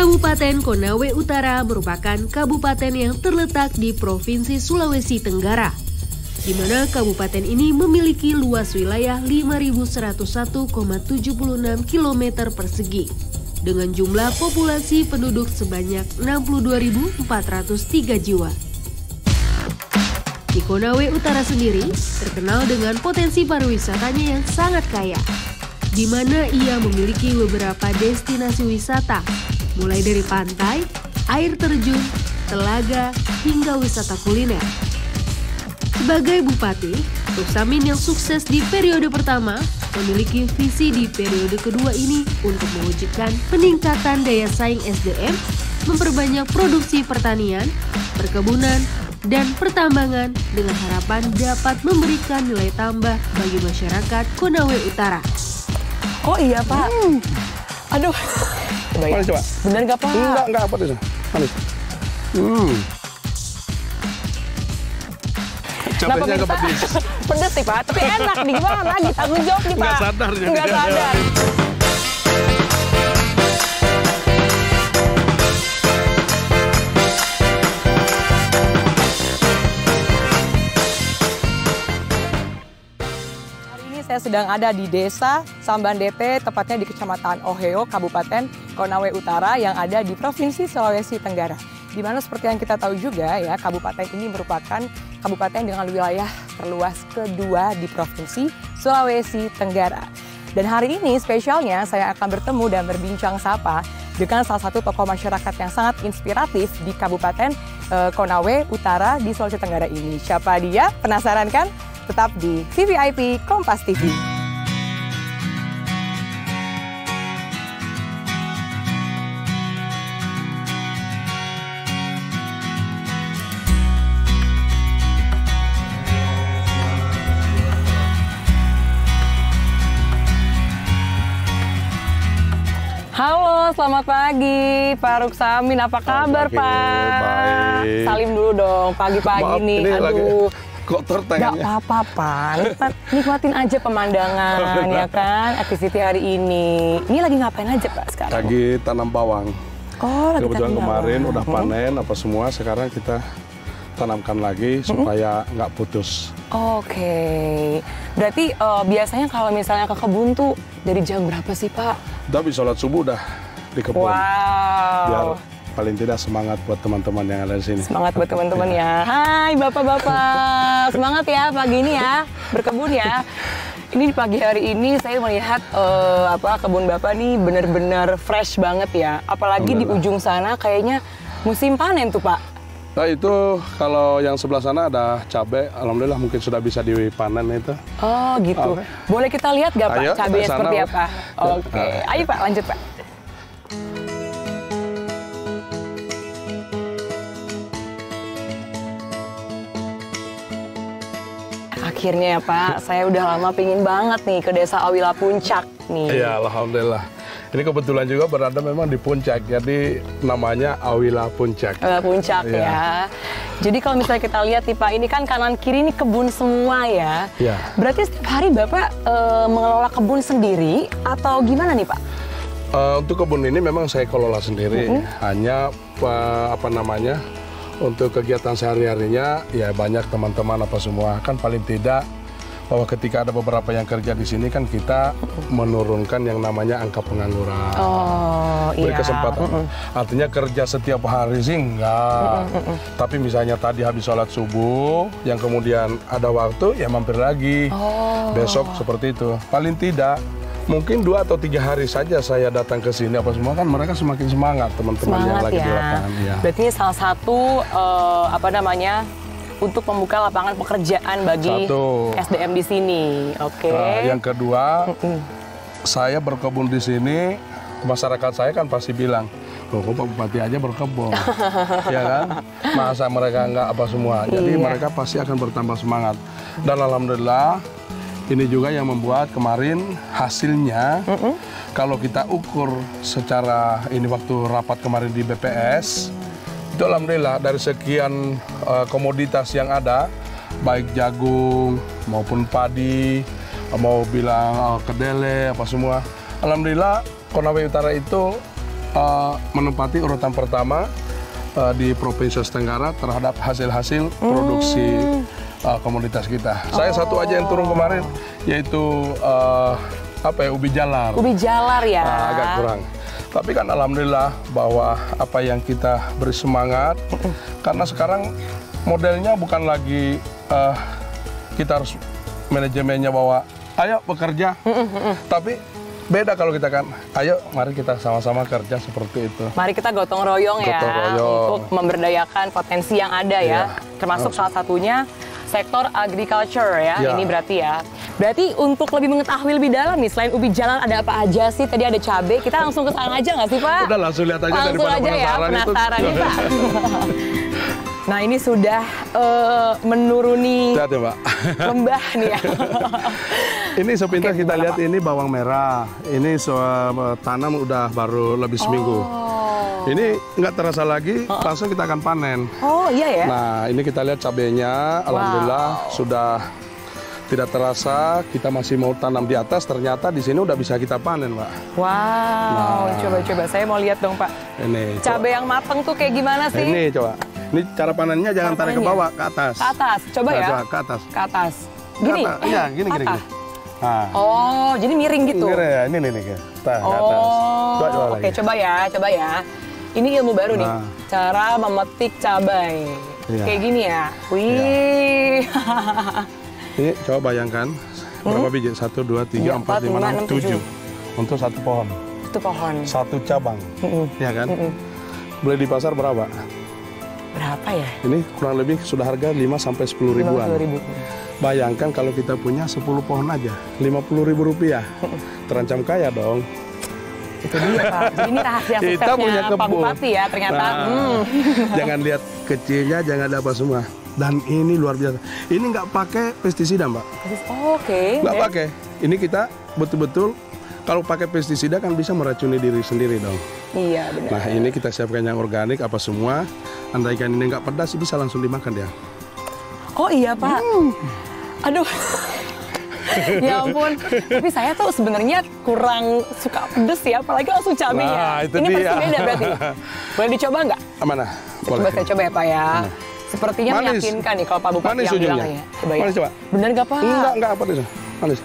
Kabupaten Konawe Utara merupakan kabupaten yang terletak di Provinsi Sulawesi Tenggara, di mana kabupaten ini memiliki luas wilayah 5.101,76 km persegi, dengan jumlah populasi penduduk sebanyak 62.403 jiwa. Di Konawe Utara sendiri terkenal dengan potensi pariwisatanya yang sangat kaya, di mana ia memiliki beberapa destinasi wisata, mulai dari pantai, air terjun, telaga, hingga wisata kuliner. Sebagai bupati, Ruksamin yang sukses di periode pertama memiliki visi di periode kedua ini untuk mewujudkan peningkatan daya saing SDM, memperbanyak produksi pertanian, perkebunan, dan pertambangan dengan harapan dapat memberikan nilai tambah bagi masyarakat Konawe Utara. Oh iya Pak. Aduh. Coba ya. Coba. Bener gak Pak? Enggak apa itu. Manis. Cabenya agak pedes. Pedes sih Pak, tapi enak nih. Gimana lagi? Tanggung jawab nih Pak. Nggak sadar jadi. Nggak sadar. Saya sedang ada di Desa Sambandete, tepatnya di Kecamatan Oheo, Kabupaten Konawe Utara yang ada di Provinsi Sulawesi Tenggara. Di mana seperti yang kita tahu juga ya, kabupaten ini merupakan kabupaten dengan wilayah terluas kedua di Provinsi Sulawesi Tenggara. Dan hari ini spesialnya saya akan bertemu dan berbincang sapa dengan salah satu tokoh masyarakat yang sangat inspiratif di Kabupaten Konawe Utara di Sulawesi Tenggara ini. Siapa dia? Penasaran kan? Tetap di VVIP Kompas TV. Halo, selamat pagi Pak Ruksamin. Apa kabar Pak? Baik. Salim dulu dong pagi-pagi nih. Aduh. Kotor tangannya. Gak apa-apa, nikmatin aja pemandangan ya kan, aktiviti hari ini. Ini lagi ngapain aja Pak sekarang? Lagi tanam bawang. Oh, lagi kebetulan tanam kemarin bawang. udah panen apa semua, sekarang kita tanamkan lagi supaya nggak putus. Oke. Berarti biasanya kalau misalnya ke kebun tuh dari jam berapa sih Pak? Udah habis sholat subuh udah di kebun. Wow. Biar paling tidak semangat buat teman-teman yang ada di sini. Semangat buat teman-teman ya. Hai bapak-bapak, semangat ya pagi ini ya, berkebun ya. Ini di pagi hari ini saya melihat kebun bapak nih benar-benar fresh banget ya. Apalagi di ujung sana kayaknya musim panen tuh Pak. Nah itu kalau yang sebelah sana ada cabai, alhamdulillah mungkin sudah bisa dipanen itu. Oh gitu. Oke. Boleh kita lihat nggak Pak Ayo, cabainya sana, seperti Pak. apa? Oke, ayo Pak lanjut Pak. Akhirnya ya Pak, saya udah lama pingin banget nih ke Desa Awila Puncak nih. Iya, alhamdulillah. Ini kebetulan juga berada memang di puncak, jadi namanya Awila Puncak. Awila Puncak ya. Jadi kalau misalnya kita lihat nih Pak, ini kan kanan kiri ini kebun semua ya. Iya. Berarti setiap hari Bapak mengelola kebun sendiri atau gimana nih Pak? Untuk kebun ini memang saya kelola sendiri, hanya untuk kegiatan sehari-harinya ya banyak teman-teman apa semua. Kan paling tidak bahwa ketika ada beberapa yang kerja di sini kan kita menurunkan yang namanya angka pengangguran. Oh Beri iya. kesempatan. Artinya kerja setiap hari sih enggak. Tapi misalnya tadi habis sholat subuh, yang kemudian ada waktu ya mampir lagi. Besok seperti itu. Paling tidak mungkin 2 atau 3 hari saja saya datang ke sini apa semua, kan mereka semakin semangat teman-teman yang lagi di lapangan. Ya. Berarti ini salah satu untuk membuka lapangan pekerjaan bagi SDM di sini. Oke. Nah, yang kedua, saya berkebun di sini, masyarakat saya kan pasti bilang, loh kok Pak Bupati aja berkebun, ya kan? Masa mereka nggak apa semua? Jadi mereka pasti akan bertambah semangat. Dan alhamdulillah, ini juga yang membuat kemarin hasilnya, kalau kita ukur secara ini waktu rapat kemarin di BPS, itu alhamdulillah dari sekian komoditas yang ada, baik jagung maupun padi, mau bilang kedelai apa semua, alhamdulillah Konawe Utara itu menempati urutan pertama di Provinsi Sulawesi Tenggara terhadap hasil-hasil produksi komoditas kita. Saya satu aja yang turun kemarin, yaitu ubi jalar. Ubi jalar ya. Agak kurang. Tapi kan alhamdulillah bahwa apa yang kita beri semangat, karena sekarang modelnya bukan lagi kita harus manajemennya bahwa ayo bekerja, tapi beda kalau kita kan, ayo mari kita sama-sama kerja seperti itu. Mari kita gotong royong ya, untuk memberdayakan potensi yang ada ya. Termasuk salah satunya sektor agriculture ya, ini berarti ya. Berarti untuk lebih mengetahui lebih dalam nih, selain ubi jalan ada apa aja sih? Tadi ada cabai, kita langsung ke sana aja nggak sih Pak? Udah langsung lihat aja daripada penasaran nih Pak. Nah ini sudah menuruni lembah nih ya. Ini sepintas kita lihat ini bawang merah. Ini tanam udah baru lebih seminggu. Ini nggak terasa lagi, langsung kita akan panen. Oh iya ya. Nah ini kita lihat cabenya, alhamdulillah sudah tidak terasa. Kita masih mau tanam di atas, ternyata di sini udah bisa kita panen, Pak. Wow, coba-coba saya mau lihat dong Pak. Ini cabai yang mateng tuh kayak gimana sih? Ini coba. Ini cara panennya jangan tarik ke bawah, ke atas. Ke atas, coba ya. Coba, ke atas. Ke atas. Gini? Iya, gini. Nah. Oh, jadi miring gitu? Miring ya, ini nih. Ke atas. Oke, coba ya. Ini ilmu baru nih, cara memetik cabai. Kayak gini ya. Wih. Ini coba bayangkan, berapa biji? 1, 2, 3, 4, 5, 6, 7. Untuk satu pohon. Satu cabang, ya kan? Beli di pasar berapa? Berapa ya? Ini kurang lebih sudah harga 5-10 ribuan. Bayangkan kalau kita punya 10 pohon aja, 50 ribu rupiah. Terancam kaya dong. Itu dia Pak. Jadi ini rahasia suksesnya Pak Bupati ya ternyata. Jangan lihat kecilnya, jangan ada apa semua. Dan ini luar biasa. Ini nggak pakai pestisida, Mbak. Oke. Nggak pakai. Ini kita betul-betul kalau pakai pestisida kan bisa meracuni diri sendiri dong. Iya benar. Nah ini kita siapkan yang organik apa semua. Andaikan ini nggak pedas bisa langsung dimakan dia. Oh iya Pak. Aduh. Ya ampun. Tapi saya tuh sebenarnya kurang suka pedes ya, apalagi langsung cabenya. Nah, itu ini dia. pasti beda berarti. Boleh dicoba nggak? Mana? Coba saya coba ya Pak ya. Sepertinya meyakinkan nih kalau Pak Bupati manis yang bilang ya. Coba ya. Manis coba. Bener nggak Pak? Enggak pedes. Manis.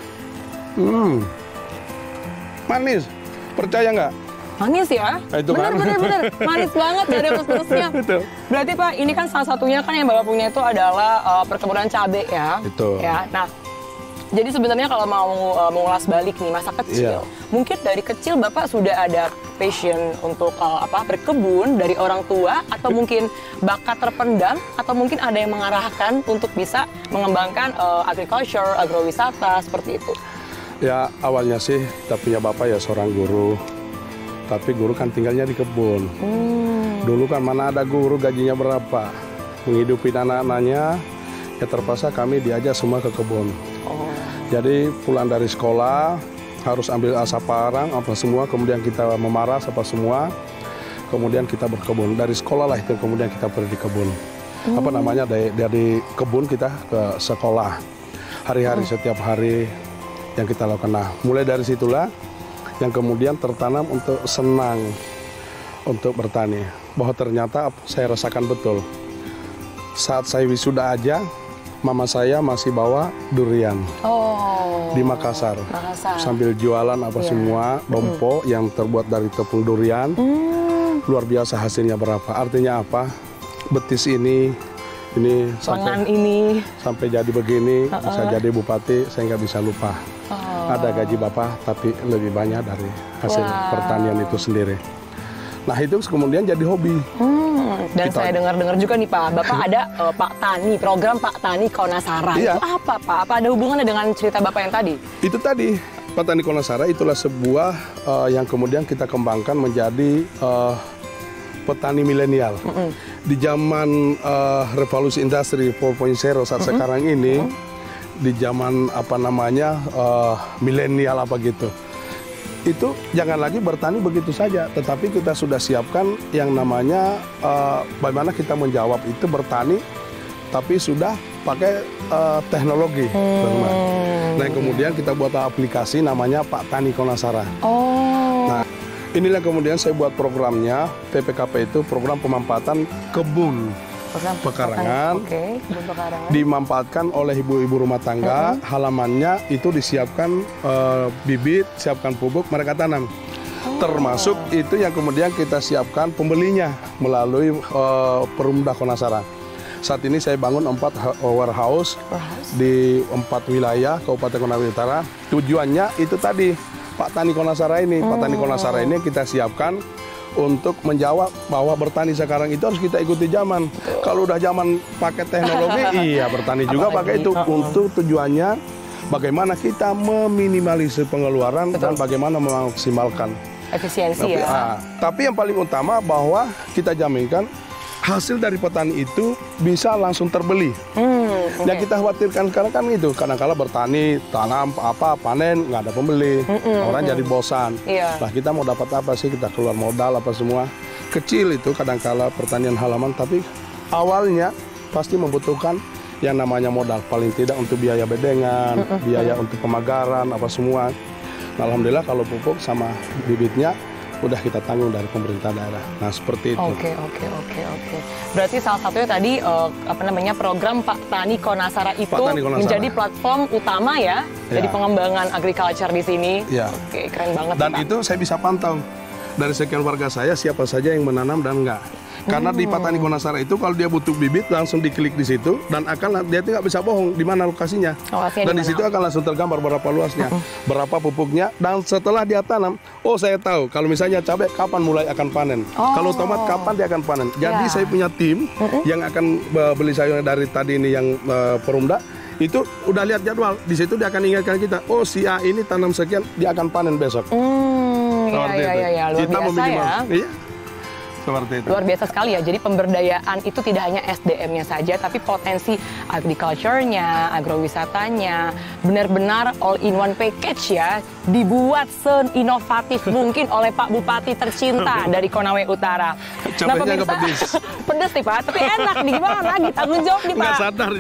Manis. Percaya nggak? Manis ya? Itu bener. Manis banget, gak ada pedesnya. Berarti Pak, ini kan salah satunya kan yang Bapak punya itu adalah perkebunan cabai ya. Itu. Ya, nah, jadi sebenarnya kalau mau mengulas balik nih masa kecil, mungkin dari kecil Bapak sudah ada passion untuk berkebun dari orang tua, atau mungkin bakat terpendam, atau mungkin ada yang mengarahkan untuk bisa mengembangkan agriculture, agrowisata seperti itu. Ya awalnya sih kita punya bapak ya seorang guru, tapi guru kan tinggalnya di kebun. Dulu kan mana ada guru gajinya berapa, menghidupi anak-anaknya, ya terpaksa kami diajak semua ke kebun. Jadi pulang dari sekolah harus ambil asap parang apa semua, kemudian kita memaras apa semua, kemudian kita berkebun. Dari sekolah lah itu kemudian kita pergi kebun. Apa namanya, dari kebun kita ke sekolah. Hari-hari setiap hari yang kita lakukan. Nah, mulai dari situlah yang kemudian tertanam untuk senang untuk bertani. Bahwa ternyata saya rasakan betul. Saat saya wisuda aja, mama saya masih bawa durian di Makassar. Sambil jualan apa semua, bompo yang terbuat dari tepung durian. Luar biasa hasilnya berapa. Artinya apa? Betis ini sampai jadi begini, bisa jadi bupati, saya nggak bisa lupa. Ada gaji bapak, tapi lebih banyak dari hasil pertanian itu sendiri. Nah itu kemudian jadi hobi. Dan saya dengar-dengar juga nih Pak, Bapak ada Pak Tani, program Pak Tani Konasara. Itu apa Pak? Apa ada hubungannya dengan cerita Bapak yang tadi? Itu tadi, Pak Tani Konasara itulah sebuah yang kemudian kita kembangkan menjadi petani milenial. Di zaman revolusi industri 4.0 saat sekarang ini, di zaman milenial apa gitu, itu jangan lagi bertani begitu saja, tetapi kita sudah siapkan yang namanya bagaimana kita menjawab itu bertani, tapi sudah pakai teknologi. Nah kemudian kita buat aplikasi namanya Pak Tani Konasara. Nah inilah kemudian saya buat programnya. PPKP itu program pemanfaatan kebun pekarangan. Oke, kebun pekarangan. Dimanfaatkan oleh ibu-ibu rumah tangga. Halamannya itu disiapkan bibit, siapkan pupuk, mereka tanam. Termasuk itu yang kemudian kita siapkan pembelinya melalui Perumda Konasara. Saat ini saya bangun 4 warehouse di 4 wilayah Kabupaten Konawe Utara. Tujuannya itu tadi, Pak Tani Konasara ini. Pak Tani Konasara ini kita siapkan untuk menjawab bahwa bertani sekarang itu harus kita ikuti zaman. Kalau udah zaman pakai teknologi, iya bertani juga pakai itu. Untuk tujuannya bagaimana kita meminimalisir pengeluaran dan bagaimana memaksimalkan efisiensi ya. Tapi yang paling utama bahwa kita jaminkan hasil dari petani itu bisa langsung terbeli. Yang kita khawatirkan sekarang kan itu, kadang-kala bertani, tanam apa, panen, nggak ada pembeli, orang jadi bosan. Nah kita mau dapat apa sih, kita keluar modal apa semua. Kecil itu kadang-kala pertanian halaman, tapi awalnya pasti membutuhkan yang namanya modal. Paling tidak untuk biaya bedengan, biaya untuk pemagaran, apa semua. Nah, alhamdulillah kalau pupuk sama bibitnya udah kita tanggung dari pemerintah daerah. Nah, seperti itu. Oke. Berarti salah satunya tadi program Pak Tani Konasara itu menjadi platform utama ya dari pengembangan agriculture di sini. Ya. Oke, keren banget. Dan Pak. itu saya bisa pantau dari sekian warga saya siapa saja yang menanam dan enggak. Karena di Pak Tani Konasara itu kalau dia butuh bibit langsung diklik di situ dan dia nggak bisa bohong di mana lokasinya. Dan di situ akan langsung tergambar berapa luasnya, berapa pupuknya, dan setelah dia tanam, oh saya tahu kalau misalnya cabai kapan mulai akan panen, kalau tomat kapan dia akan panen. Jadi saya punya tim yang akan beli sayur dari tadi ini yang Perumda. Itu udah lihat jadwal, di situ dia akan ingatkan kita, oh si A ini tanam sekian, dia akan panen besok. Iya, luar kita biasa ya. Iya. Seperti itu. Luar biasa sekali ya. Jadi pemberdayaan itu tidak hanya SDM-nya saja, tapi potensi agriculture-nya, agrowisatanya, benar-benar all-in-one package ya, dibuat se-inovatif mungkin oleh Pak Bupati tercinta dari Konawe Utara. Nah, pemirsa, pedes nih Pak, tapi enak nih, gimana nih, tanggung jawab nih Pak.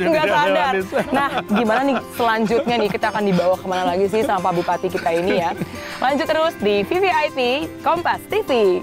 Nggak sadar. Nah, gimana nih selanjutnya nih, kita akan dibawa kemana lagi sih sama Pak Bupati kita ini ya. Lanjut terus di VVIP Kompas TV.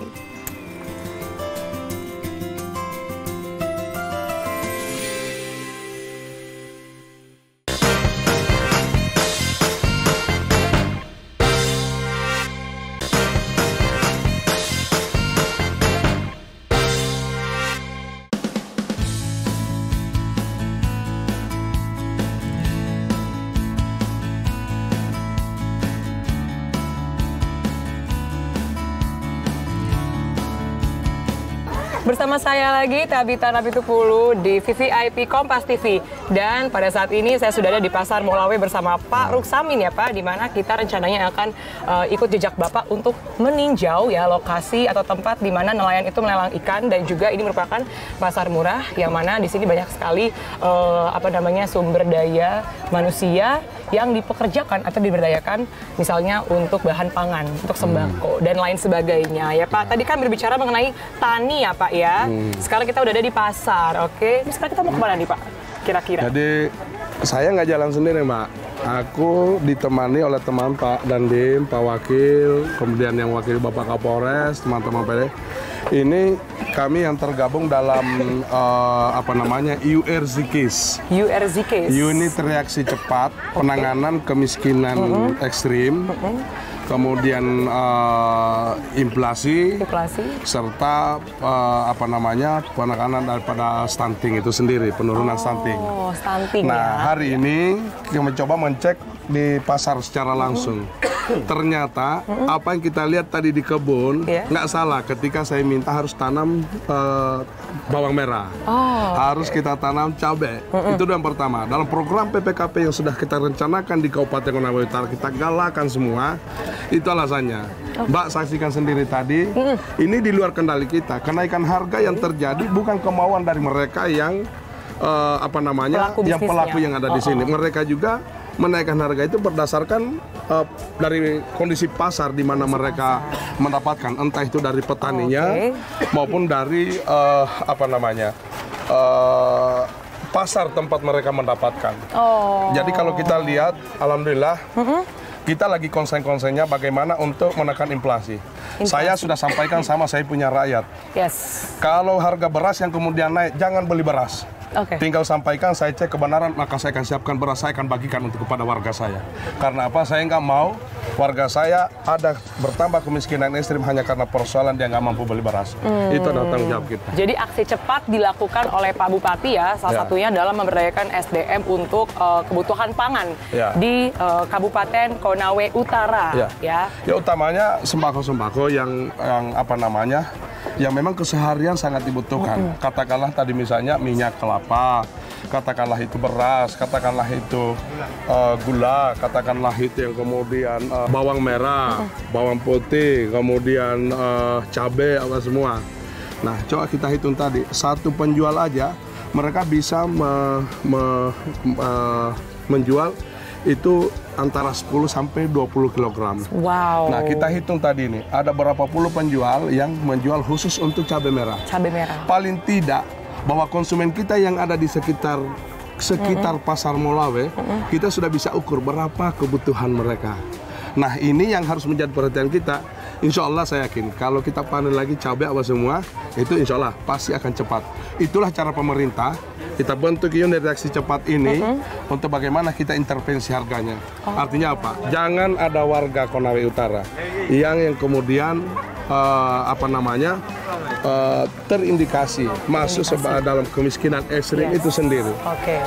Bersama saya lagi Tabita Napitupulu di VVIP Kompas TV. Dan pada saat ini saya sudah ada di Pasar Molawe bersama Pak Ruksamin ya Pak, di mana kita rencananya akan ikut jejak Bapak untuk meninjau ya lokasi atau tempat di mana nelayan itu melelang ikan, dan juga ini merupakan pasar murah yang mana di sini banyak sekali sumber daya manusia yang dipekerjakan atau diberdayakan, misalnya untuk bahan pangan, untuk sembako dan lain sebagainya ya Pak. Tadi kan berbicara mengenai tani ya Pak ya. Sekarang kita udah ada di pasar, oke. Sekarang kita mau kemana nih Pak? Kira-kira. Jadi saya nggak jalan sendiri Mbak. Aku ditemani oleh teman Pak Dandim, Pak Wakil, kemudian yang wakil Bapak Kapolres, teman-teman PD. Ini kami yang tergabung dalam URZKIS. URZKIS. Unit Reaksi Cepat Penanganan Kemiskinan Ekstrim. Kemudian inflasi, serta penekanan daripada stunting itu sendiri, penurunan stunting. Stunting. Nah, hari ini kita mencoba mencek di pasar secara langsung. Ternyata apa yang kita lihat tadi di kebun nggak salah ketika saya minta harus tanam bawang merah, harus kita tanam cabai. Itu yang pertama. Dalam program PPKP yang sudah kita rencanakan di Kabupaten Konawe Utara, kita galakan semua. Itu alasannya. Mbak saksikan sendiri tadi, ini di luar kendali kita. Kenaikan harga yang terjadi bukan kemauan dari mereka yang pelaku yang ada di sini. Mereka juga menaikkan harga itu berdasarkan dari kondisi pasar di mana mereka mendapatkan, entah itu dari petaninya maupun dari pasar tempat mereka mendapatkan. Jadi kalau kita lihat, alhamdulillah kita lagi konsen-konsennya bagaimana untuk menekan inflasi. Saya sudah sampaikan sama saya punya rakyat. Yes. Kalau harga beras yang kemudian naik, jangan beli beras. Tinggal sampaikan, saya cek kebenaran, maka saya akan siapkan beras, saya akan bagikan untuk kepada warga saya. Karena apa? Saya nggak mau warga saya ada bertambah kemiskinan ekstrim hanya karena persoalan dia nggak mampu beli beras. Itu adalah tanggung jawab kita. Jadi aksi cepat dilakukan oleh Pak Bupati ya, salah satunya dalam memberdayakan SDM untuk kebutuhan pangan di Kabupaten Konawe Utara. Ya utamanya sembako-sembako yang apa namanya, yang memang keseharian sangat dibutuhkan. Katakanlah tadi misalnya minyak kelapa, katakanlah itu beras, katakanlah itu gula, katakanlah itu yang kemudian bawang merah, bawang putih, kemudian cabai, apa semua. Nah, coba kita hitung tadi, satu penjual aja mereka bisa menjual itu antara 10 sampai 20 kg. Wow. Nah, kita hitung tadi nih, ada berapa puluh penjual yang menjual khusus untuk cabai merah. Cabai merah. Paling tidak bahwa konsumen kita yang ada di sekitar pasar Molawe, kita sudah bisa ukur berapa kebutuhan mereka. Nah, ini yang harus menjadi perhatian kita. Insya Allah saya yakin kalau kita panen lagi cabai apa semua, itu insya Allah pasti akan cepat. Itulah cara pemerintah. Kita bentuk unit reaksi cepat ini untuk bagaimana kita intervensi harganya. Artinya apa? Jangan ada warga Konawe Utara yang kemudian terindikasi masuk dalam kemiskinan ekstrim itu sendiri.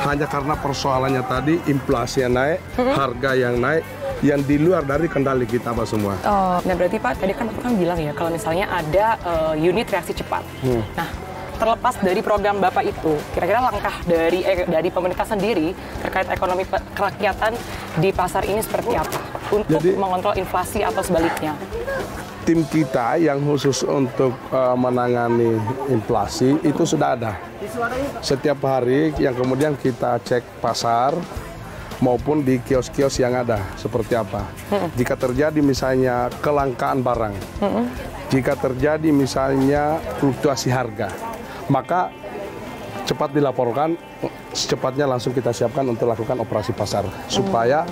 Hanya karena persoalannya tadi inflasi yang naik, harga yang naik, yang di luar dari kendali kita apa semua. Nah berarti Pak, tadi kan Bapak bilang ya kalau misalnya ada unit reaksi cepat. Nah, terlepas dari program Bapak itu, kira-kira langkah dari pemerintah sendiri terkait ekonomi kerakyatan di pasar ini seperti apa untuk mengontrol inflasi atau sebaliknya? Tim kita yang khusus untuk menangani inflasi itu sudah ada. Setiap hari yang kemudian kita cek pasar maupun di kios-kios yang ada seperti apa. Jika terjadi misalnya kelangkaan barang, jika terjadi misalnya fluktuasi harga, maka cepat dilaporkan, secepatnya langsung kita siapkan untuk lakukan operasi pasar supaya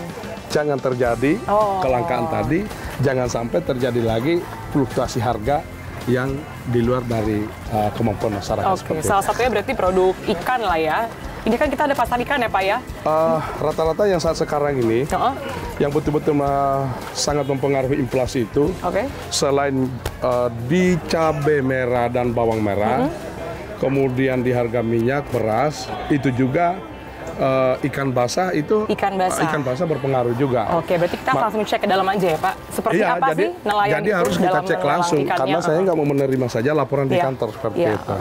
jangan terjadi kelangkaan tadi, jangan sampai terjadi lagi fluktuasi harga yang di luar dari kemampuan masyarakat. Salah satunya berarti produk ikan lah ya. Ini kan kita ada pasar ikan ya Pak ya? Rata-rata yang saat sekarang ini, yang betul-betul sangat mempengaruhi inflasi itu, selain di cabai merah dan bawang merah, kemudian di harga minyak, beras, itu juga ikan basah itu ikan basah berpengaruh juga. Berarti kita langsung cek ke dalam aja ya Pak. Seperti apa sih nelayan jadi itu harus kita cek langsung karena saya nggak mau menerima saja laporan di kantor seperti itu.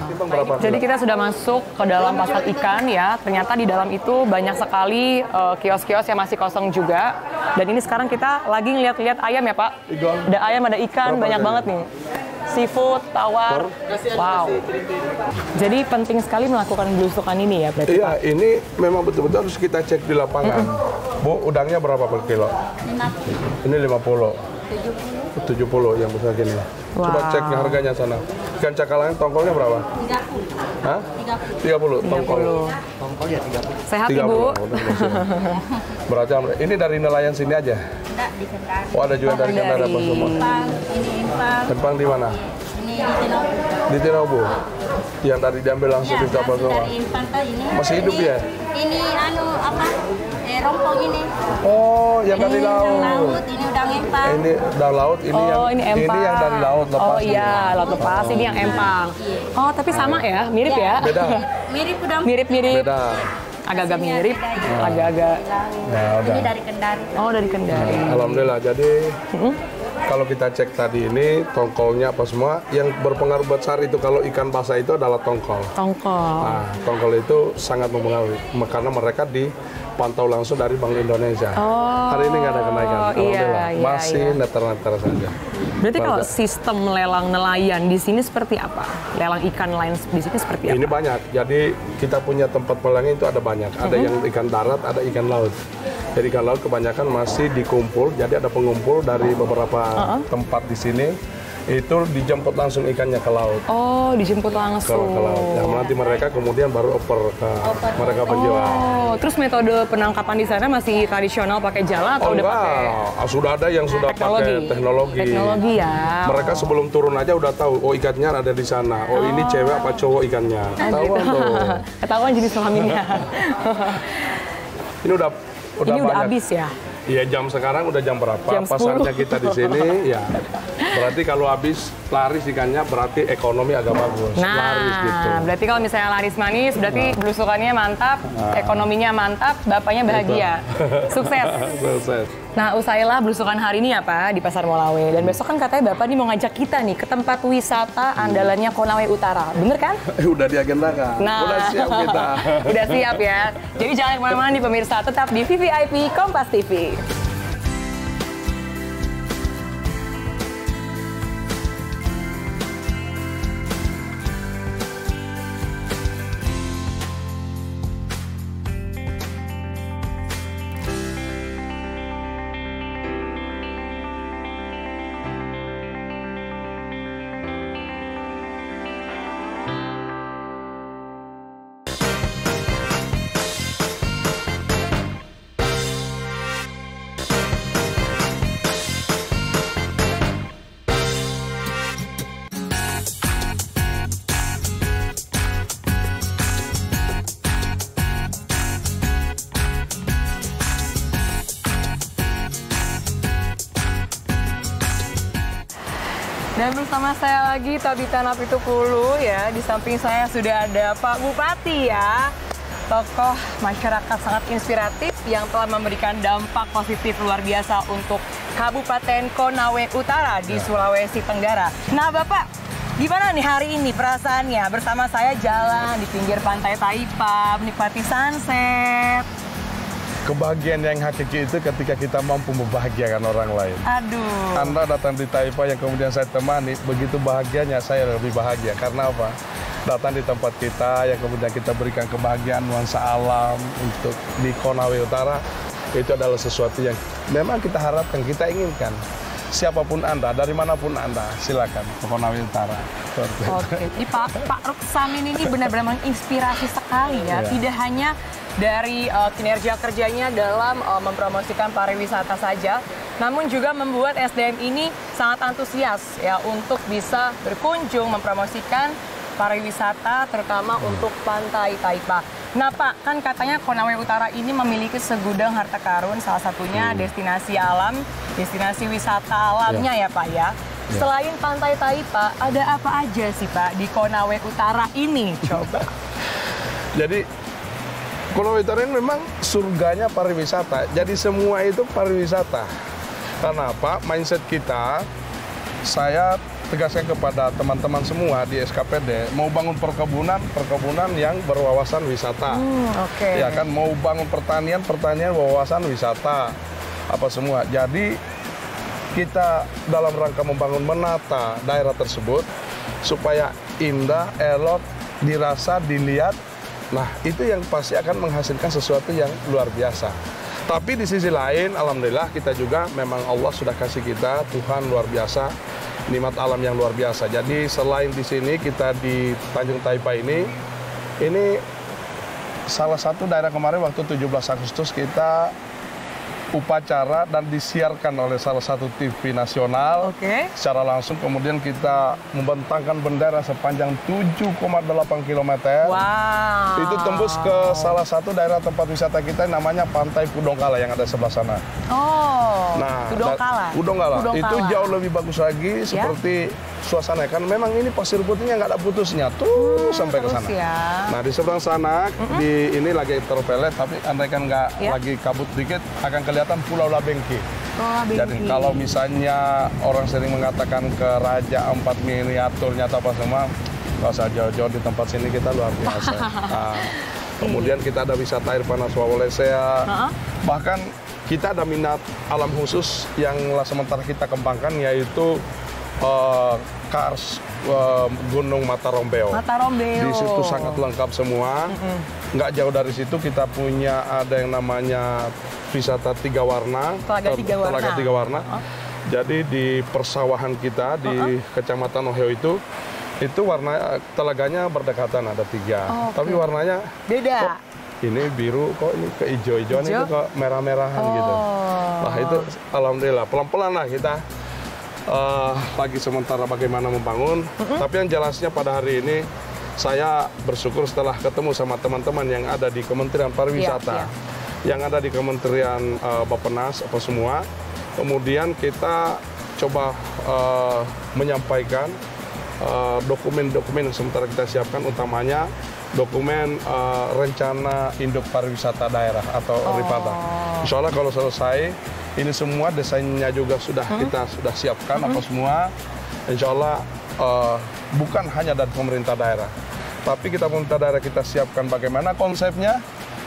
Jadi kita sudah masuk ke dalam pasar ikan ya. Ternyata di dalam itu banyak sekali kios-kios yang masih kosong juga. Dan ini sekarang kita lagi ngeliat-liat ayam ya Pak. Ada ayam, ada ikan, banyak banget nih. Seafood, tawar, wow. Jadi penting sekali melakukan belusukan ini ya berarti Pak? Ini memang betul-betul harus kita cek di lapangan. Bu, udangnya berapa per kilo? 50. Ini 50. 70 yang besar gini. Coba cek harganya sana. Ikan cakalang tongkolnya berapa? 30. Hah? 30 tongkol. Tongkolnya 30. Sehat Ibu. Berarti ini dari nelayan sini aja? Enggak, di Kendari. Oh, ada juga dari Kendari apa semua? Ini empang. Empang di mana? Ini di Tinobu. Di Tinobu? Yang tadi diambil langsung di kapal semua? Dari empang ke ini. Masih hidup ya? Ini rompong ini. Oh, yang dari laut. Laut, ini udang empang. Ini udang laut, ini yang dari laut lepas. Oh iya, laut lepas, ini yang empang. Oh, tapi sama ya? Mirip ya? Beda. Mirip udang. Mirip-mirip. Beda. Agak-agak mirip, agak-agak. Ini dari Kendari. Oh, dari Kendari. Alhamdulillah. Jadi kalau kita cek tadi ini tongkolnya apa semua, yang berpengaruh besar itu kalau ikan basah itu adalah tongkol. Nah, tongkol itu sangat mempengaruhi karena mereka dipantau langsung dari Bank Indonesia. Hari ini nggak ada kenaikan. Alhamdulillah. Masih neter-neter saja. Berarti kalau sistem lelang nelayan di sini seperti apa? Lelang ikan nelayan di sini seperti apa? Ini banyak. Jadi kita punya tempat pelangnya itu ada banyak. Ada yang ikan darat, ada ikan laut. Jadi ikan laut kebanyakan masih dikumpul. Jadi ada pengumpul dari beberapa tempat di sini itu dijemput langsung ikannya ke laut. Oh, dijemput langsung. Ke laut. Ya, nanti mereka kemudian baru oper ke mereka penjual. Oh, terus metode penangkapan di sana masih tradisional pakai jala atau udah pakai? Sudah ada yang sudah pakai teknologi. Teknologi ya. Mereka sebelum turun aja udah tahu, oh ikannya ada di sana. Oh, ini cewek apa cowok ikannya. Ketahuan tuh. Ketahuan jenis kelaminnya. Ini udah habis ya? Iya, jam sekarang udah jam berapa? Jam 10. Pasarnya kita di sini, ya. Berarti kalau habis laris ikannya, berarti ekonomi agak bagus. Nah, laris gitu. berarti kalau misalnya laris manis, berarti belusukannya mantap, ekonominya mantap, bapaknya bahagia. Sukses. Sukses. Nah, usailah belusukan hari ini ya Pak, di Pasar Molawe. Dan besok kan katanya Bapak nih mau ngajak kita nih ke tempat wisata andalannya Konawe Utara. Bener kan? Udah diagendakan. Nah, udah siap kita. Udah siap ya. Jadi jangan kemana-mana nih pemirsa, tetap di VVIP Kompas TV. Dan bersama saya lagi Tabita Napitupulu ya. Di samping saya sudah ada Pak Bupati ya. Tokoh masyarakat sangat inspiratif yang telah memberikan dampak positif luar biasa untuk Kabupaten Konawe Utara di Sulawesi Tenggara. Nah Bapak, gimana nih hari ini perasaannya? Bersama saya jalan di pinggir pantai Taipa, menikmati sunset. Kebahagiaan yang hakiki itu ketika kita mampu membahagiakan orang lain. Aduh. Anda datang di Taipa yang kemudian saya temani, begitu bahagianya saya lebih bahagia. Karena apa? Datang di tempat kita yang kemudian kita berikan kebahagiaan nuansa alam untuk di Konawe Utara, itu adalah sesuatu yang memang kita harapkan, kita inginkan. Siapapun Anda, dari manapun Anda, silakan ke Konawe Utara. Oke, jadi Pak Ruksamin ini benar-benar menginspirasi sekali ya. Tidak hanya dari kinerja kerjanya dalam mempromosikan pariwisata saja, namun juga membuat SDM ini sangat antusias ya untuk bisa berkunjung mempromosikan pariwisata terutama untuk Pantai Taipa. Nah Pak, kan katanya Konawe Utara ini memiliki segudang harta karun, salah satunya destinasi alam, destinasi wisata alamnya ya Pak ya. Selain Pantai Taipa, ada apa aja sih Pak di Konawe Utara ini? Coba. Jadi Konawe Utara ini memang surganya pariwisata. Jadi semua itu pariwisata. Karena apa? Mindset kita, saya tegaskan kepada teman-teman semua di SKPD, mau bangun perkebunan yang berwawasan wisata. Ya kan, mau bangun pertanian berwawasan wisata. Apa semua. Jadi kita dalam rangka membangun, menata daerah tersebut supaya indah, elok, dirasa, dilihat. Nah, itu yang pasti akan menghasilkan sesuatu yang luar biasa. Tapi di sisi lain, alhamdulillah kita juga memang Allah sudah kasih kita, Tuhan luar biasa, nikmat alam yang luar biasa. Jadi selain di sini, kita di Tanjung Taipa ini salah satu daerah kemarin waktu 17 Agustus kita upacara dan disiarkan oleh salah satu TV nasional secara langsung. Kemudian kita membentangkan bendera sepanjang 7,8 km. Wow. Itu tembus ke salah satu daerah tempat wisata kita namanya Pantai Pudongkala yang ada sebelah sana. Oh, nah, Pudongkala. Itu jauh lebih bagus lagi seperti suasana. Kan memang ini pasir putihnya nggak ada putusnya tuh sampai ke sana. Ya. Nah di seberang sana di ini lagi terpelet, tapi andaikan nggak lagi kabut dikit akan kelihatan Pulau Labengki. Jadi kalau misalnya orang sering mengatakan ke Raja Ampat miniaturnya atau apa semua, nggak usah jauh-jauh, di tempat sini kita luar biasa. Nah, kemudian kita ada wisata air panas Wawolesea. Bahkan kita ada minat alam khusus yang sementara kita kembangkan, yaitu Kars Gunung Matarombeo. Matarombeo. Di situ sangat lengkap semua. Nggak jauh dari situ kita punya ada yang namanya wisata tiga warna. Telaga tiga warna. Jadi di persawahan kita di Kecamatan Oheo itu warna telaganya berdekatan ada 3, tapi warnanya beda. Ini biru kok, ini ke hijau-hijauan, itu kok merah-merahan gitu. Nah itu alhamdulillah pelan-pelan lah kita lagi sementara bagaimana membangun. Tapi yang jelasnya pada hari ini saya bersyukur setelah ketemu sama teman-teman yang ada di Kementerian Pariwisata, yang ada di Kementerian Bappenas apa semua. Kemudian kita coba menyampaikan dokumen-dokumen yang sementara kita siapkan, utamanya dokumen rencana induk pariwisata daerah atau RIPADA. Insya Allah kalau selesai, ini semua desainnya juga sudah kita sudah siapkan apa semua. Insya Allah bukan hanya dari pemerintah daerah, tapi kita pemerintah daerah kita siapkan bagaimana konsepnya.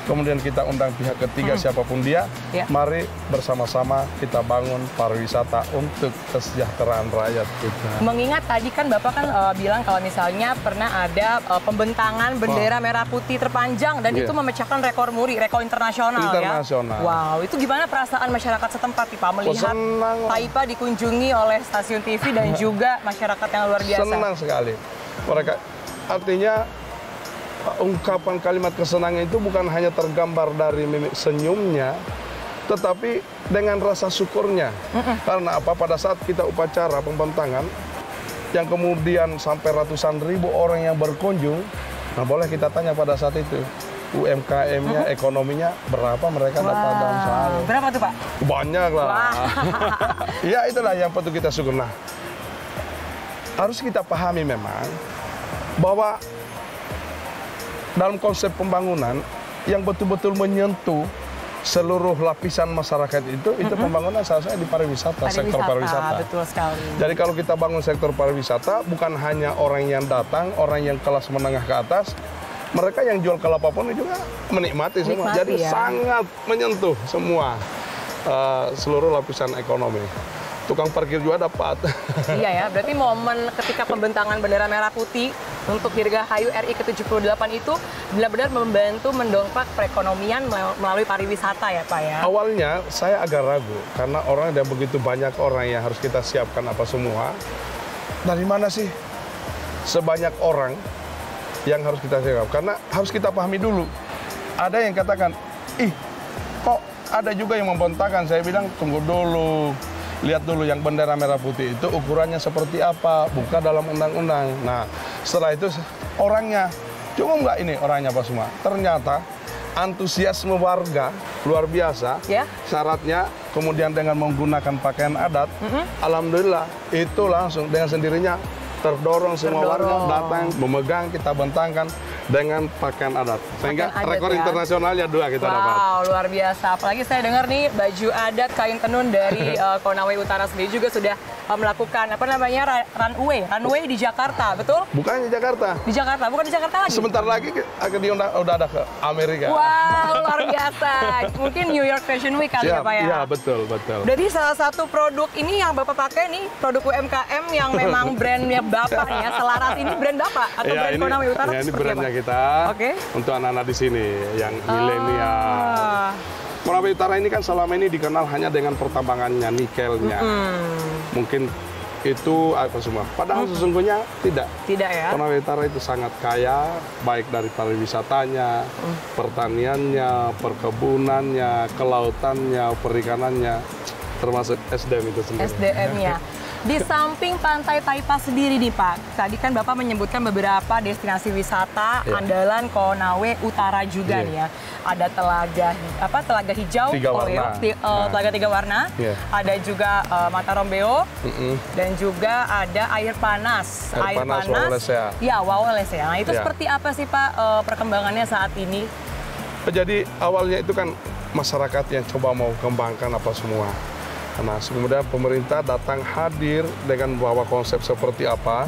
Kemudian kita undang pihak ketiga siapapun dia, mari bersama-sama kita bangun pariwisata untuk kesejahteraan rakyat kita. Mengingat tadi kan Bapak kan bilang kalau misalnya pernah ada pembentangan bendera merah putih terpanjang dan itu memecahkan rekor muri, rekor internasional ya. Wow, itu gimana perasaan masyarakat setempat nih Pak melihat Taipa dikunjungi oleh stasiun TV dan juga masyarakat yang luar biasa? Senang sekali. Mereka artinya ungkapan kalimat kesenangan itu bukan hanya tergambar dari mimik senyumnya, tetapi dengan rasa syukurnya. Karena apa? Pada saat kita upacara pembentangan, yang kemudian sampai ratusan ribu orang yang berkunjung, nah boleh kita tanya pada saat itu, UMKM-nya, ekonominya berapa mereka dapat dalam sehari? Berapa tuh Pak? Banyak lah. Ya itulah yang patut kita syukur. Nah, harus kita pahami memang bahwa dalam konsep pembangunan yang betul-betul menyentuh seluruh lapisan masyarakat itu pembangunan seharusnya di pariwisata, sektor pariwisata. Betul sekali. Jadi kalau kita bangun sektor pariwisata, bukan hanya orang yang datang, orang yang kelas menengah ke atas, mereka yang jual kelapa pun juga menikmati semua. Jadi sangat menyentuh semua seluruh lapisan ekonomi. Tukang parkir juga dapat. Iya ya, berarti momen ketika pembentangan bendera merah putih untuk Dirgahayu RI ke-78 itu benar-benar membantu mendongkrak perekonomian melalui pariwisata ya Pak ya? Awalnya saya agak ragu, karena orang dan begitu banyak orang yang harus kita siapkan apa semua. Dari mana sih sebanyak orang yang harus kita siapkan? Karena harus kita pahami dulu. Ada yang katakan, ih kok ada juga yang membentangkan. Saya bilang tunggu dulu. Lihat dulu yang bendera merah putih itu ukurannya seperti apa, buka dalam undang-undang. Nah, setelah itu orangnya, cuma nggak ini orangnya apa semua. Ternyata antusiasme warga luar biasa. Syaratnya kemudian dengan menggunakan pakaian adat, alhamdulillah itu langsung dengan sendirinya terdorong semua warga datang memegang, kita bentangkan dengan pakaian adat. Sehingga rekor internasionalnya 2 kita dapat. Wow, luar biasa. Apalagi saya dengar nih baju adat kain tenun dari Konawe Utara sendiri juga sudah melakukan apa namanya runway di Jakarta, betul? Bukan di Jakarta. Di Jakarta, bukan di Jakarta lagi. Sebentar lagi akan udah ada ke Amerika. Wow, luar biasa. Mungkin New York Fashion Week kali ya Pak ya? Iya, betul, betul. Jadi salah satu produk ini yang Bapak pakai nih, produk UMKM yang memang brandnya Bapak nih ya, selaras ini brand Bapak atau brand Konawe Utara? Ya, ini brandnya kita untuk anak-anak di sini yang milenial. Konawe Utara ini kan selama ini dikenal hanya dengan pertambangannya, nikelnya. Mungkin itu apa semua. Padahal sesungguhnya tidak. Tidak ya. Konawe Utara itu sangat kaya, baik dari pariwisatanya, pertaniannya, perkebunannya, kelautannya, perikanannya, termasuk SDM itu sendiri. SDM-nya. Di samping pantai Taipa sendiri nih Pak, tadi kan Bapak menyebutkan beberapa destinasi wisata andalan Konawe Utara juga nih ya. Ada telaga hijau, telaga 3 warna, ada juga Mata Rombeo, dan juga ada air panas. Air panas Wawalesea. Ya, Wawalesea. Nah itu seperti apa sih Pak perkembangannya saat ini? Jadi awalnya itu kan masyarakat yang coba mau kembangkan apa semua. Nah, kemudian pemerintah datang hadir dengan membawa konsep seperti apa,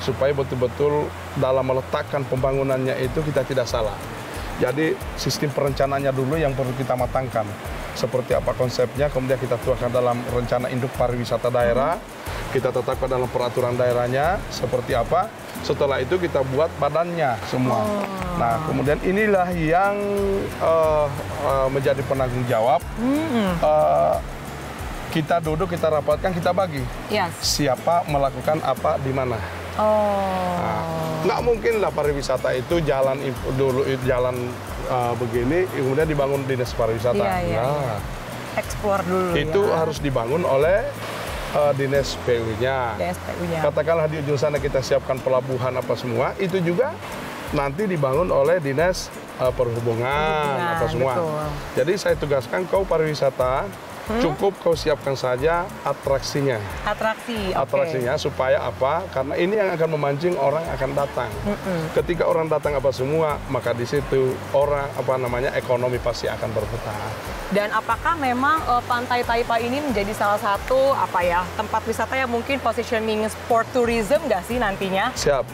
supaya betul-betul dalam meletakkan pembangunannya itu kita tidak salah. Jadi sistem perencanaannya dulu yang perlu kita matangkan. Seperti apa konsepnya, kemudian kita tuangkan dalam rencana induk pariwisata daerah, kita tetapkan dalam peraturan daerahnya, seperti apa. Setelah itu kita buat badannya semua. Nah, kemudian inilah yang menjadi penanggung jawab kita duduk, kita rapatkan, kita bagi. Yes. Siapa melakukan apa di mana. Nah, nggak mungkin lah pariwisata itu jalan dulu jalan begini, kemudian dibangun dinas pariwisata. Nah, explore dulu. Itu harus dibangun oleh dinas PU-nya. Katakanlah di ujung sana kita siapkan pelabuhan apa semua, itu juga nanti dibangun oleh dinas perhubungan apa semua. Betul. Jadi saya tugaskan kau pariwisata, cukup kau siapkan saja atraksinya. Atraksinya supaya apa? Karena ini yang akan memancing orang akan datang. Ketika orang datang apa semua, maka di situ orang ekonomi pasti akan berputar. Dan apakah memang Pantai Taipa ini menjadi salah satu tempat wisata yang mungkin positioning sport tourism nggak sih nantinya? Siap.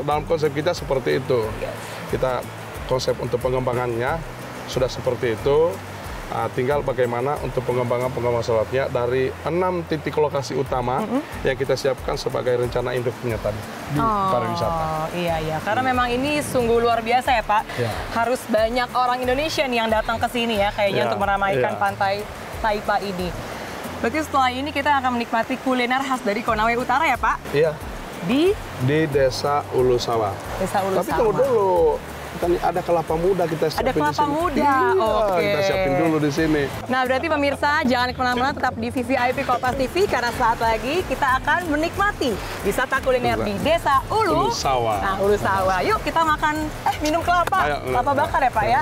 Dalam konsep kita seperti itu. Kita konsep untuk pengembangannya sudah seperti itu. Tinggal bagaimana untuk pengembangan selanjutnya dari 6 titik lokasi utama yang kita siapkan sebagai rencana induknya tadi di pariwisata. Iya. Karena memang ini sungguh luar biasa ya Pak. Harus banyak orang Indonesia nih yang datang ke sini ya kayaknya untuk meramaikan Pantai Taipa ini. Berarti setelah ini kita akan menikmati kuliner khas dari Konawe Utara ya Pak? Iya. Di Desa Ulu Sawah. Tapi tunggu dulu. Kan ada kelapa muda kita siapin. Ada kelapa muda. Kita siapin dulu di sini. Nah, berarti pemirsa jangan kemana-mana, tetap di VVIP Kompas TV karena saat lagi kita akan menikmati wisata kuliner di Desa Ulu Sawah. Nah, Ulu Sawah. Yuk kita makan minum kelapa. Kelapa bakar ya, Pak ya?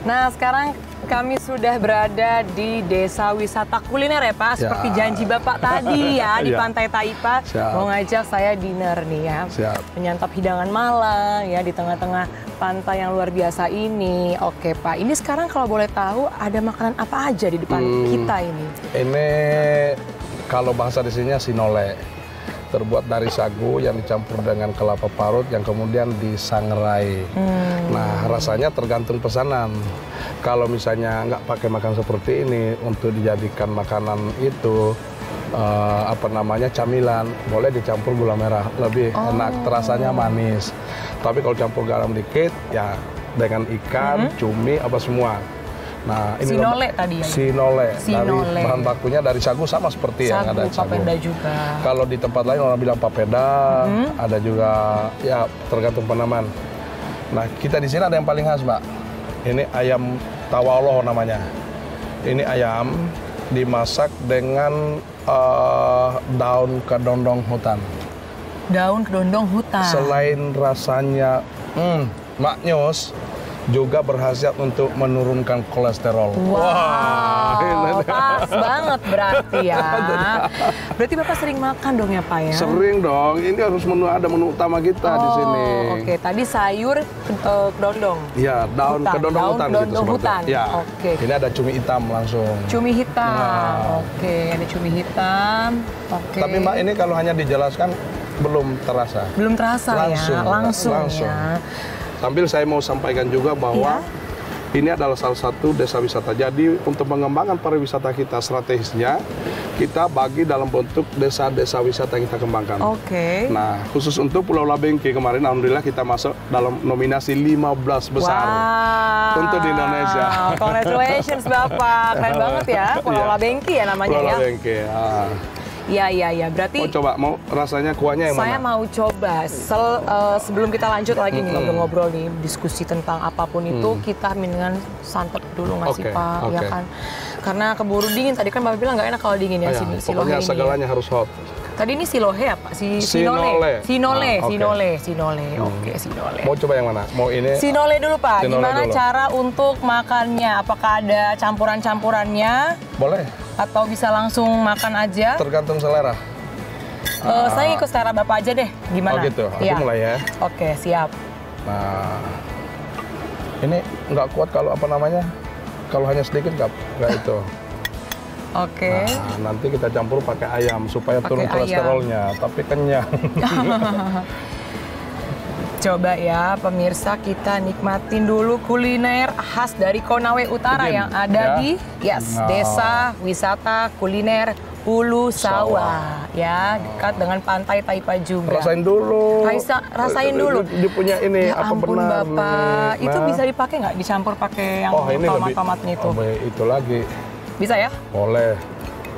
Nah, sekarang kami sudah berada di Desa Wisata Kuliner ya Pak, seperti janji Bapak tadi ya di Pantai Taipa. Mau ngajak saya dinner nih ya, menyantap hidangan malam ya di tengah-tengah pantai yang luar biasa ini. Oke Pak, ini sekarang kalau boleh tahu ada makanan apa aja di depan kita ini? Ini kalau bahasa di sini sinole. Terbuat dari sagu yang dicampur dengan kelapa parut yang kemudian disangrai. Nah, rasanya tergantung pesanan. Kalau misalnya nggak pakai makan seperti ini untuk dijadikan makanan itu camilan, boleh dicampur gula merah, lebih enak, terasanya manis. Tapi kalau campur garam dikit, ya dengan ikan, cumi, apa semua. Nah, ini sinole tadi ya? Sinole. Dari bahan bakunya dari sagu sama seperti yang ada sagu. Papeda juga. Kalau di tempat lain orang bilang papeda, ada juga ya tergantung penamaan. Nah, kita di sini ada yang paling khas, Mbak. Ini ayam tawaloh namanya. Ini ayam dimasak dengan daun kedondong hutan. Daun kedondong hutan. Selain rasanya maknyus, juga berkhasiat untuk menurunkan kolesterol. Wow, pas banget berarti ya. Berarti Bapak sering makan dong ya Pak ya? Sering dong, ini harus ada menu utama kita di sini. Oke, tadi sayur kedondong. Iya, daun kedondong hutan. Kedondong hutan. Ya. Oke. Ini ada cumi hitam langsung. Cumi hitam. Oke, ada cumi hitam. Oke. Tapi Mbak, ini kalau hanya dijelaskan belum terasa. Belum terasa langsung ya. Sambil saya mau sampaikan juga bahwa ini adalah salah satu desa wisata. Jadi untuk pengembangan pariwisata kita strategisnya, kita bagi dalam bentuk desa-desa wisata yang kita kembangkan. Oke. Nah, khusus untuk Pulau Labengki kemarin, alhamdulillah kita masuk dalam nominasi 15 besar untuk di Indonesia. Congratulations Bapak, keren banget ya. Pulau Labengki ya namanya. Pulau Labengki. Iya. Berarti mau rasanya kuahnya yang mana? Saya mau coba. Sebelum kita lanjut lagi nih ngobrol-ngobrol nih, diskusi tentang apapun itu, kita dengan santap dulu nggak sih Pak? Ya kan? Karena keburu dingin. Tadi kan Bapak bilang nggak enak kalau dingin ya. Pokoknya segalanya harus hot. Tadi ini silohe apa? Sinole. Oke, sinole. Mau coba yang mana? Mau ini? Sinole dulu Pak. Gimana cara untuk makannya? Apakah ada campuran-campurannya? Boleh. Atau bisa langsung makan aja? Tergantung selera. Saya ikut selera Bapak aja deh. Gimana? Oh gitu, aku mulai ya. Oke, siap. Nah, Ini nggak kuat kalau apa namanya, kalau hanya sedikit nggak itu. Oke. Nah, nanti kita campur pakai ayam supaya Pakai turun ayam. kolesterolnya, tapi kenyang. Coba ya pemirsa, kita nikmatin dulu kuliner khas dari Konawe Utara Izin, yang ada ya. di Desa Wisata Kuliner Ulu Sawah ya, dekat dengan Pantai Taipa juga. Rasain dulu. Rasain dulu. Dia punya ini Ya apa ampun benar Bapak, nih. itu Nah. bisa dipakai nggak dicampur pakai yang ini tomat-tomatnya itu? itu lagi. Bisa ya? Boleh.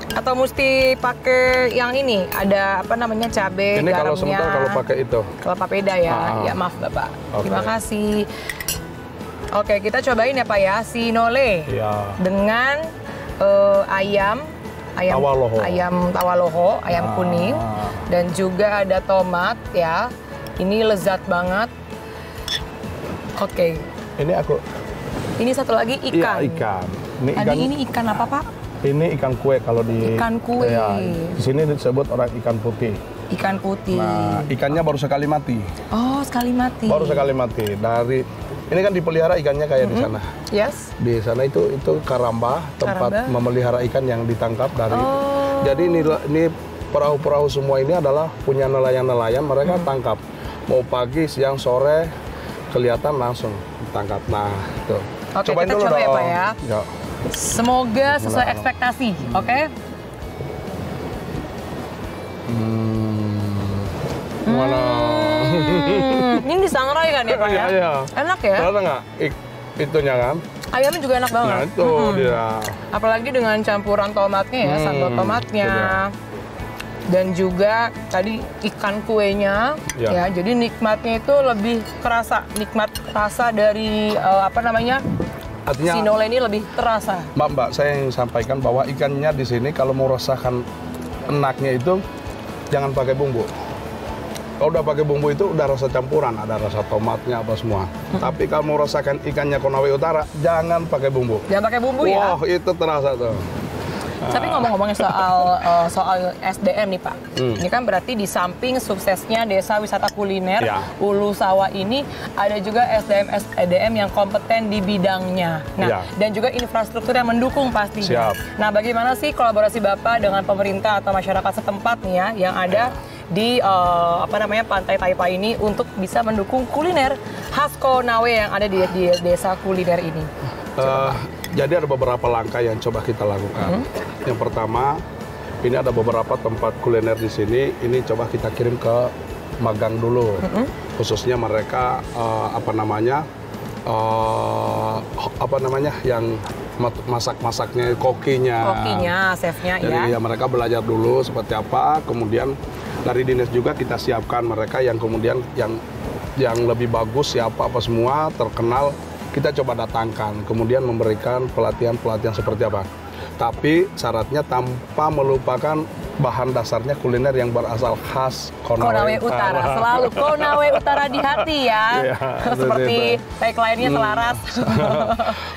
Atau mesti pakai yang ini, ada apa namanya, cabai, Ini garamnya. kalau sebentar kalau pakai itu. Kelapa peda ya. Ya maaf Bapak. Oke. Terima kasih. Oke, kita cobain ya Pak ya, sinole Ya. dengan ayam Tawaloho. ayam kuning, dan juga ada tomat ya. Ini lezat banget. Oke. Ini satu lagi ikan. Iya, ikan. Tadi ini ikan apa Pak? Ini ikan kue kalau di Ikan kue. Ya, di sini disebut orang ikan putih. Ikan putih. Nah, ikannya baru sekali mati. Oh, sekali mati. Baru sekali mati. Ini kan dipelihara ikannya kayak di sana. Yes. Di sana itu karamba, tempat Karamba. memelihara ikan yang ditangkap dari. Jadi ini perahu-perahu semua ini adalah punya nelayan-nelayan, mereka tangkap. Mau pagi, siang, sore kelihatan langsung ditangkap. Nah, itu. Oke, Cobain kita dulu coba ya, dong. Pak ya. Ya. Semoga sesuai ekspektasi, oke? Mana? Ini disangrai kan ya Pak ya? Iya. Enak ya? Ternyata nggak itunya kan? Ayamnya juga enak banget. Nah itu dia. Apalagi dengan campuran tomatnya ya, sambal tomatnya. Dan juga tadi ikan kuenya, Ya. ya. Jadi nikmatnya itu lebih kerasa, nikmat rasa dari apa namanya, Artinya, sinole ini lebih terasa. Mbak, saya yang sampaikan bahwa ikannya di sini kalau mau rasakan enaknya itu jangan pakai bumbu. Kalau udah pakai bumbu itu udah rasa campuran, ada rasa tomatnya apa semua. Tapi kalau mau rasakan ikannya Konawe Utara, jangan pakai bumbu. Jangan pakai bumbu ya. Wah, itu terasa tuh. Tapi ngomong-ngomongin soal SDM nih Pak, ini kan berarti di samping suksesnya Desa Wisata Kuliner Ya. Ulu Sawah ini ada juga SDM yang kompeten di bidangnya. Nah, Ya. dan juga infrastruktur yang mendukung pastinya. Siap. Nah, bagaimana sih kolaborasi Bapak dengan pemerintah atau masyarakat setempat nih ya yang ada di Pantai Taipa ini untuk bisa mendukung kuliner khas Konawe yang ada di Desa Kuliner ini? Jadi ada beberapa langkah yang coba kita lakukan. Yang pertama, ini ada beberapa tempat kuliner di sini. Ini coba kita kirim ke magang dulu, khususnya mereka yang masak-masaknya, kokinya, chefnya Jadi ya. ya mereka belajar dulu seperti apa. Kemudian dari dinas juga kita siapkan mereka yang kemudian yang lebih bagus, siapa apa semua terkenal. Kita coba datangkan, kemudian memberikan pelatihan-pelatihan seperti apa. Tapi syaratnya tanpa melupakan bahan dasarnya kuliner yang berasal khas Konawe Utara. Selalu Konawe Utara di hati ya. Iya, Seperti tagline-nya selaras.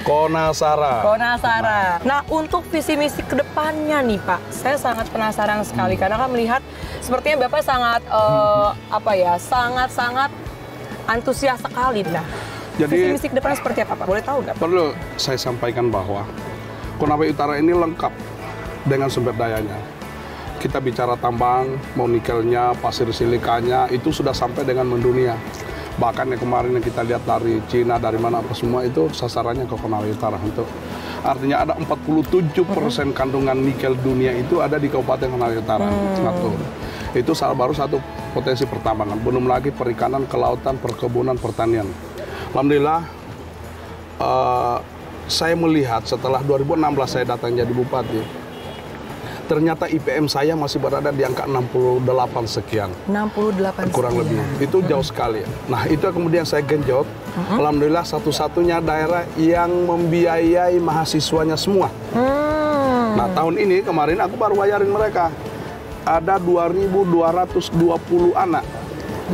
Konasara. Konasara. Nah, untuk visi misi kedepannya nih Pak, saya sangat penasaran sekali karena kan melihat sepertinya Bapak sangat sangat antusias sekali. Nah, Jadi visi misi kedepannya seperti apa Pak? Boleh tahu nggak? perlu saya sampaikan bahwa Konawe Utara ini lengkap dengan sumber dayanya. Kita bicara tambang, mau nikelnya, pasir silikanya, itu sudah sampai dengan mendunia. Bahkan yang kemarin yang kita lihat dari Cina, dari mana apa semua itu sasarannya ke Konawe Utara. Artinya ada 47% kandungan nikel dunia itu ada di Kabupaten Konawe Utara. Itu baru satu potensi pertambangan. Belum lagi perikanan, kelautan, perkebunan, pertanian. Alhamdulillah, saya melihat setelah 2016 saya datang jadi bupati, ternyata IPM saya masih berada di angka 68 sekian. 68 Kurang lebih. Itu jauh sekali. Nah, itu kemudian saya genjot. Alhamdulillah satu-satunya daerah yang membiayai mahasiswanya semua. Nah, tahun ini kemarin aku baru bayarin mereka. Ada 2.220 anak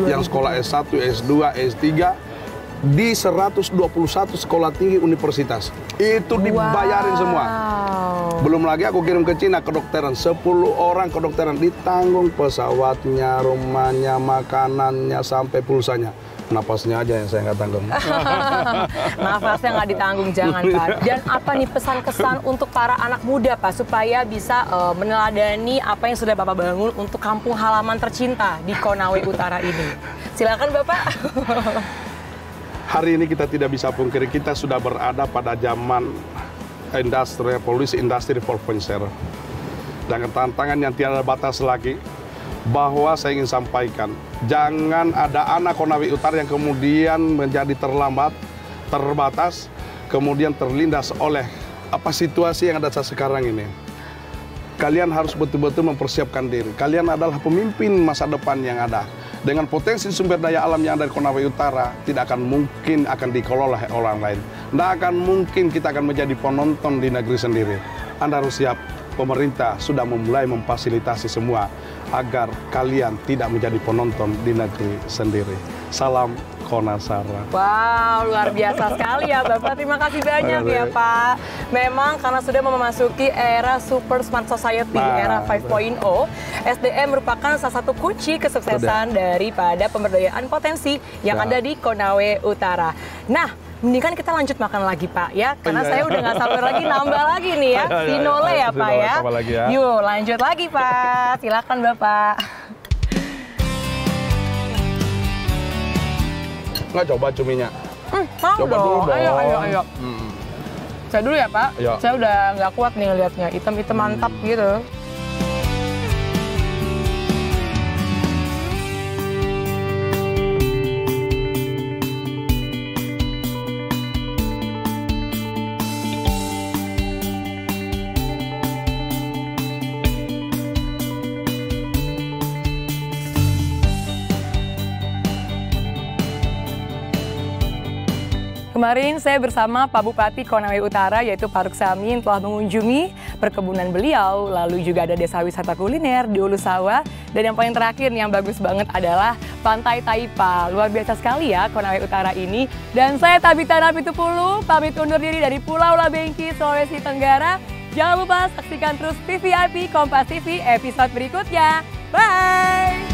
yang sekolah S1, S2, S3 di 121 sekolah tinggi universitas. Itu dibayarin semua. Belum lagi aku kirim ke Cina kedokteran, 10 orang kedokteran ditanggung pesawatnya, rumahnya, makanannya, sampai pulsanya. Napasnya aja yang saya nggak tanggung. Nafasnya nggak ditanggung, jangan Pak. Dan apa nih pesan-kesan untuk para anak muda Pak, supaya bisa meneladani apa yang sudah Bapak bangun untuk kampung halaman tercinta di Konawe Utara ini? Silakan Bapak. Hari ini kita tidak bisa pungkiri, kita sudah berada pada zaman revolusi industri 4.0. Dengan tantangan yang tidak ada batas lagi, bahwa saya ingin sampaikan, jangan ada anak Konawe Utara yang kemudian menjadi terbatas, kemudian terlindas oleh situasi yang ada sekarang ini. Kalian harus betul-betul mempersiapkan diri. Kalian adalah pemimpin masa depan yang ada. Dengan potensi sumber daya alam yang ada di Konawe Utara, tidak akan mungkin akan dikelola oleh orang lain. Tidak akan mungkin kita akan menjadi penonton di negeri sendiri. Anda harus siap. Pemerintah sudah memulai memfasilitasi semua agar kalian tidak menjadi penonton di negeri sendiri. Salam Konasara. Wow, luar biasa sekali ya Bapak. Terima kasih banyak ya Pak. Memang karena sudah memasuki era super smart society, era 5.0, SDM merupakan salah satu kunci kesuksesan daripada pemberdayaan potensi yang ada di Konawe Utara. Nah, mendingan kita lanjut makan lagi Pak ya, karena saya udah nggak sabar lagi nambah lagi nih ya, sinole ya Pak ya. Yuk lanjut lagi Pak, silakan Bapak. Nggak coba cuminya? Mau coba dong. Dulu dong. Ayo. Saya dulu ya Pak, saya udah nggak kuat nih ngeliatnya, hitam-hitam mantap gitu. Kemarin saya bersama Pak Bupati Konawe Utara yaitu Pak Ruksamin telah mengunjungi perkebunan beliau, lalu juga ada desa wisata kuliner di Hulu Sawah, dan yang paling terakhir yang bagus banget adalah Pantai Taipa. Luar biasa sekali ya Konawe Utara ini. Dan saya Tabita Napitupulu pamit undur diri dari Pulau Labengki, Sulawesi Tenggara. Jangan lupa saksikan terus TVIP Kompas TV episode berikutnya. Bye!